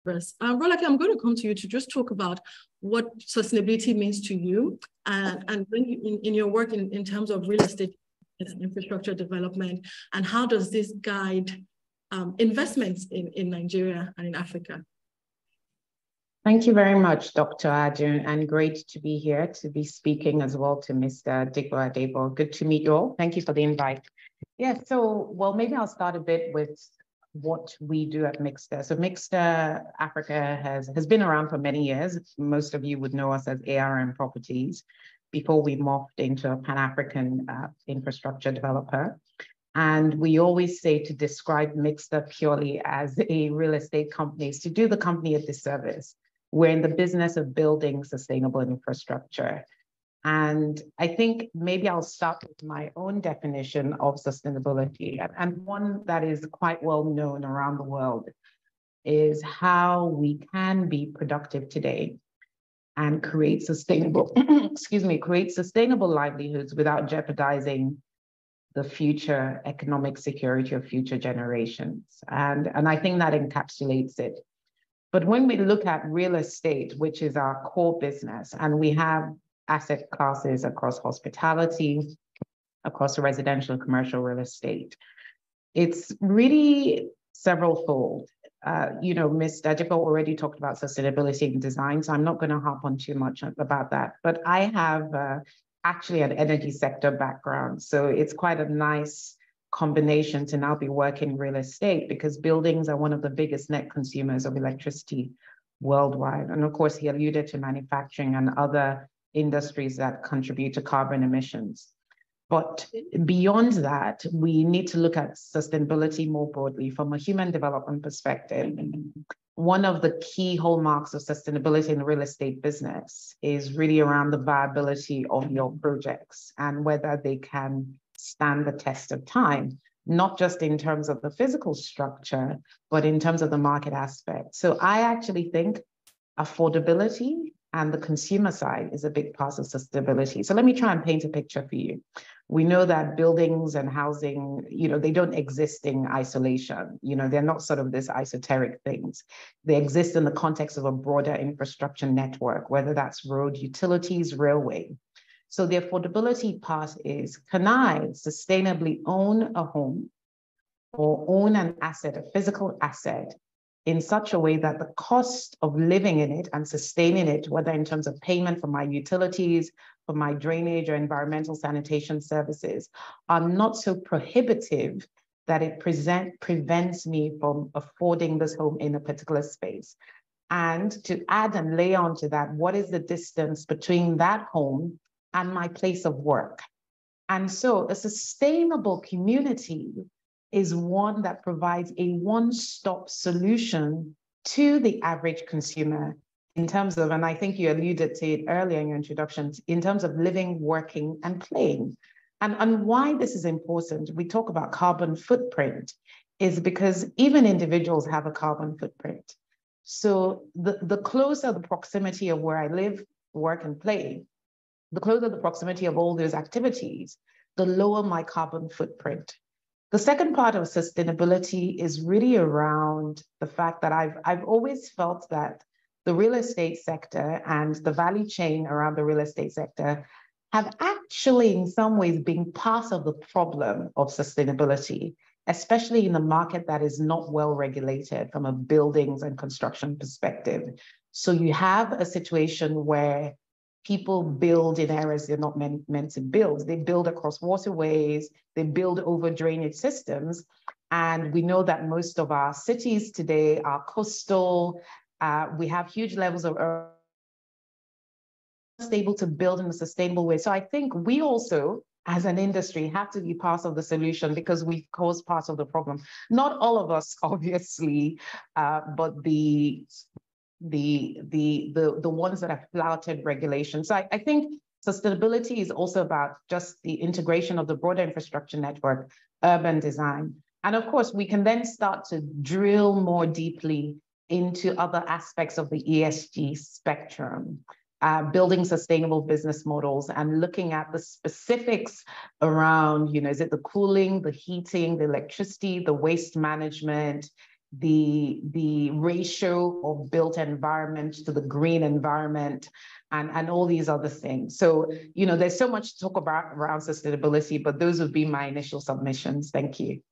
Rolake, I'm going to come to you to just talk about what sustainability means to you and when you, in your work in terms of real estate and infrastructure development, and how does this guide investments in Nigeria and in Africa? Thank you very much, Dr. Ajun, and great to be here to be speaking as well to Mr. Digbo Adebo. Good to meet you all. Thank you for the invite. Yeah, so, well, maybe I'll start a bit with what we do at Mixta. So Mixta Africa has been around for many years. Most of you would know us as ARM Properties before we morphed into a Pan-African infrastructure developer. And we always say to describe Mixta purely as a real estate company is to do the company a disservice. We're in the business of building sustainable infrastructure. And I think maybe I'll start with my own definition of sustainability, and one that is quite well known around the world is how we can be productive today and create sustainable, create sustainable livelihoods without jeopardizing the future economic security of future generations. And I think that encapsulates it. But when we look at real estate, which is our core business, and we have asset classes across hospitality, across residential and commercial real estate, it's really several-fold. Mr. Adebo already talked about sustainability and design, so I'm not going to harp on too much about that. But I have actually an energy sector background, so it's quite a nice combination to now be working in real estate because buildings are one of the biggest net consumers of electricity worldwide. And of course, he alluded to manufacturing and other industries that contribute to carbon emissions. But beyond that, we need to look at sustainability more broadly from a human development perspective. One of the key hallmarks of sustainability in the real estate business is really around the viability of your projects and whether they can stand the test of time, not just in terms of the physical structure, but in terms of the market aspect. So I actually think affordability and the consumer side is a big part of sustainability. So let me try and paint a picture for you. We know that buildings and housing, they don't exist in isolation. They're not sort of this esoteric things. They exist in the context of a broader infrastructure network, whether that's road, utilities, railway. So the affordability part is, can I sustainably own a home or own an asset, a physical asset, in such a way that the cost of living in it and sustaining it, whether in terms of payment for my utilities, for my drainage or environmental sanitation services, are not so prohibitive that it prevents me from affording this home in a particular space. And to add and lay on to that, what is the distance between that home and my place of work? And so a sustainable community is one that provides a one-stop solution to the average consumer in terms of, and I think you alluded to it earlier in your introduction, in terms of living, working, and playing. And why this is important, we talk about carbon footprint, is because even individuals have a carbon footprint. So the closer the proximity of where I live, work, and play, the closer the proximity of all those activities, the lower my carbon footprint. The second part of sustainability is really around the fact that I've always felt that the real estate sector and the value chain around the real estate sector have actually in some ways been part of the problem of sustainability, especially in a market that is not well regulated from a buildings and construction perspective. So you have a situation where people build in areas they're not meant to build. They build across waterways, they build over drainage systems. And we know that most of our cities today are coastal. We have huge levels of able to build in a sustainable way. So I think we also, as an industry, have to be part of the solution because we've caused part of the problem. Not all of us, obviously, but the ones that have flouted regulations. So I think sustainability is also about just the integration of the broader infrastructure network, urban design. And of course, we can then start to drill more deeply into other aspects of the ESG spectrum, building sustainable business models and looking at the specifics around, is it the cooling, the heating, the electricity, the waste management, the ratio of built environment to the green environment, and all these other things. So, there's so much to talk about around sustainability, but those would be my initial submissions. Thank you.